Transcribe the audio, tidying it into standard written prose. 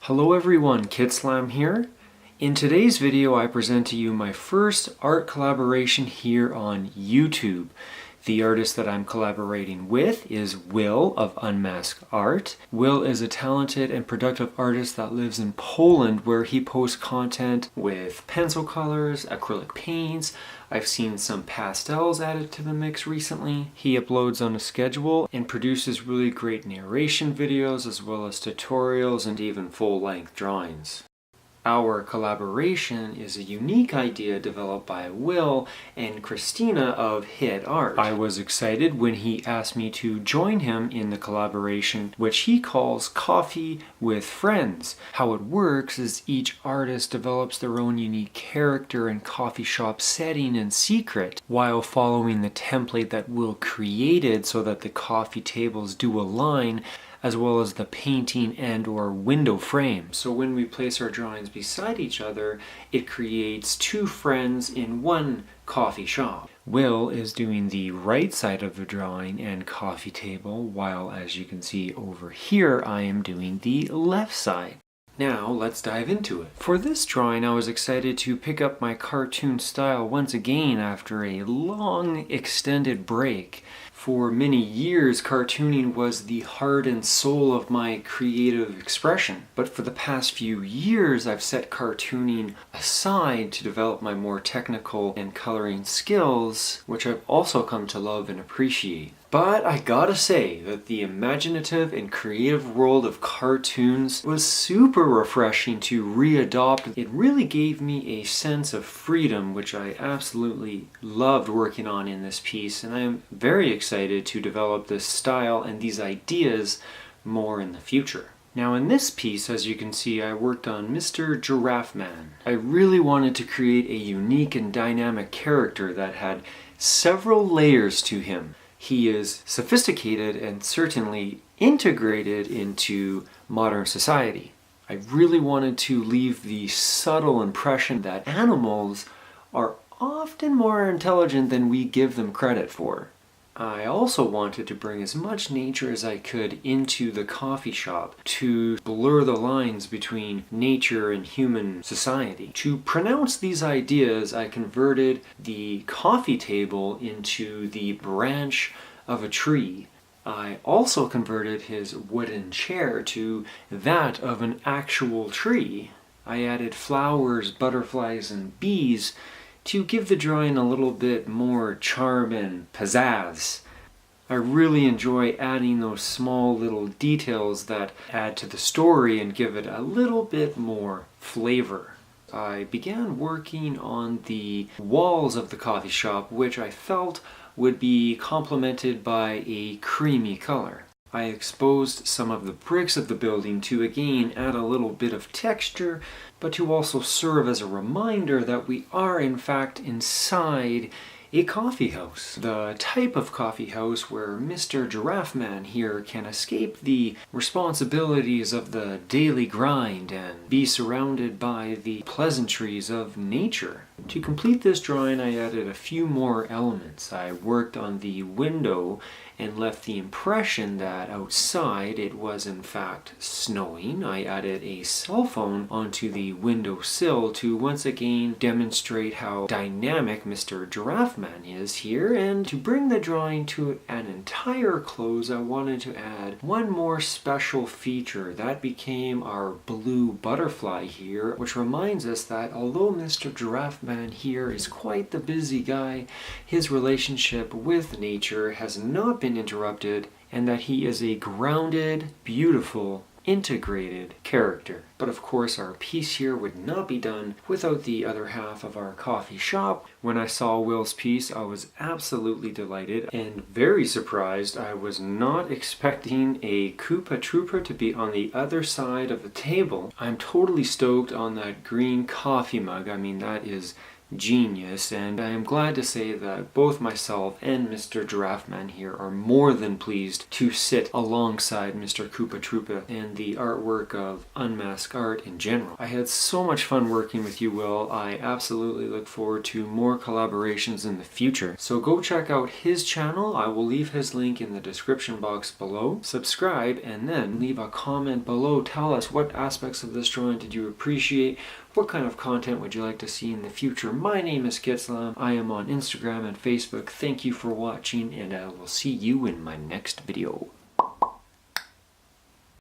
Hello everyone, Kitslam here. In today's video I present to you my first art collaboration here on YouTube. The artist that I'm collaborating with is Will of Unmask Art. Will is a talented and productive artist that lives in Poland, where he posts content with pencil colors, acrylic paints. I've seen some pastels added to the mix recently. He uploads on a schedule and produces really great narration videos as well as tutorials and even full-length drawings. Our collaboration is a unique idea developed by Will and Christina of Hit Art. I was excited when he asked me to join him in the collaboration, which he calls Coffee with Friends. How it works is each artist develops their own unique character and coffee shop setting in secret, while following the template that Will created so that the coffee tables do align, as well as the painting and or window frame. So when we place our drawings beside each other, it creates two friends in one coffee shop. Will is doing the right side of the drawing and coffee table, while as you can see over here, I am doing the left side. Now let's dive into it. For this drawing, I was excited to pick up my cartoon style once again after a long extended break. For many years, cartooning was the heart and soul of my creative expression. But for the past few years, I've set cartooning aside to develop my more technical and coloring skills, which I've also come to love and appreciate. But I gotta say that the imaginative and creative world of cartoons was super refreshing to re-adopt. It really gave me a sense of freedom, which I absolutely loved working on in this piece, and I am very excited to develop this style and these ideas more in the future. Now in this piece, as you can see, I worked on Mr. Giraffe Man. I really wanted to create a unique and dynamic character that had several layers to him. He is sophisticated and certainly integrated into modern society. I really wanted to leave the subtle impression that animals are often more intelligent than we give them credit for. I also wanted to bring as much nature as I could into the coffee shop to blur the lines between nature and human society. To pronounce these ideas, I converted the coffee table into the branch of a tree. I also converted his wooden chair to that of an actual tree. I added flowers, butterflies, and bees to give the drawing a little bit more charm and pizzazz. I really enjoy adding those small little details that add to the story and give it a little bit more flavor. I began working on the walls of the coffee shop, which I felt would be complemented by a creamy color. I exposed some of the bricks of the building to again add a little bit of texture, but to also serve as a reminder that we are in fact inside a coffee house. The type of coffee house where Mr. Giraffe Man here can escape the responsibilities of the daily grind and be surrounded by the pleasantries of nature. To complete this drawing, I added a few more elements. I worked on the window and left the impression that outside it was in fact snowing. I added a cell phone onto the windowsill to once again demonstrate how dynamic Mr. Giraffe Man is here, and to bring the drawing to an entire close, I wanted to add one more special feature that became our blue butterfly here, which reminds us that although Mr. Giraffe Man here is quite the busy guy, his relationship with nature has not been interrupted, and that he is a grounded, beautiful, integrated character. But of course our piece here would not be done without the other half of our coffee shop. When I saw Will's piece, I was absolutely delighted and very surprised. I was not expecting a Koopa Troopa to be on the other side of the table. I'm totally stoked on that green coffee mug. I mean, that is genius, and I am glad to say that both myself and Mr. Giraffe Man here are more than pleased to sit alongside Mr. Koopa Troopa and the artwork of Unmask Art in general. I had so much fun working with you, Will. I absolutely look forward to more collaborations in the future. So go check out his channel. I will leave his link in the description box below. Subscribe and then leave a comment below. Tell us what aspects of this drawing did you appreciate? What kind of content would you like to see in the future? My name is Kitslam. I am on Instagram and Facebook. Thank you for watching, and I will see you in my next video.